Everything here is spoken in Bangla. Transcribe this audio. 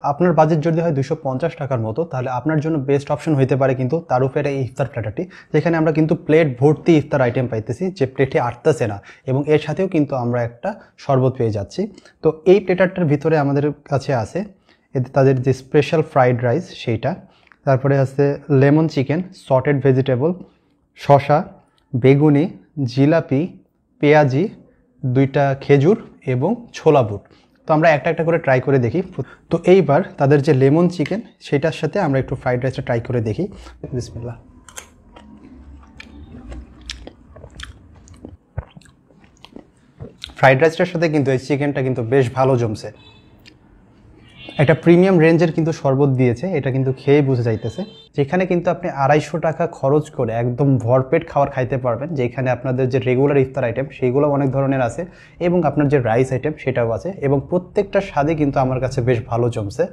আপনার বাজেট যদি হয় 250 টাকার মতো, তাহলে আপনার জন্য বেস্ট অপশন হইতে পারে কিন্তু তার উপরে এই ইফতার প্ল্যাটারটি, যেখানে আমরা কিন্তু প্লেট ভর্তি ইফতার আইটেম পাইতেছি, যে প্লেটে আটতেছে না, এবং এর সাথেও কিন্তু আমরা একটা শরবত পেয়ে যাচ্ছি। তো এই প্লেটারটার ভিতরে আমাদের কাছে আছে এতে তাদের যে স্পেশাল ফ্রাইড রাইস সেইটা, তারপরে আছে লেমন চিকেন, সটেড ভেজিটেবল, শসা, বেগুনি, জিলাপি, পেঁয়াজি, 2টা খেজুর এবং ছোলা বুট। তো আমরা একটা একটা করে ট্রাই করে দেখি। তো এইবার তাদের যে লেমন চিকেন সেটার সাথে আমরা একটু ফ্রাইড রাইসটা ট্রাই করে দেখি। বিসমিল্লাহ। ফ্রাইড রাইসটার সাথে কিন্তু এই চিকেনটা কিন্তু বেশ ভালো জমছে। একটা প্রিমিয়াম রেঞ্জের কিন্তু শরবত দিয়েছে, এটা কিন্তু খেয়ে বুঝে যাইতেছে। যেখানে কিন্তু আপনি 250 টাকা খরচ করে একদম ভরপেট খাবার খাইতে পারবেন, যেখানে আপনাদের যে রেগুলার ইফতার আইটেম সেইগুলো অনেক ধরনের আছে, এবং আপনার যে রাইস আইটেম সেটাও আছে, এবং প্রত্যেকটা স্বাদে কিন্তু আমার কাছে বেশ ভালো জমছে।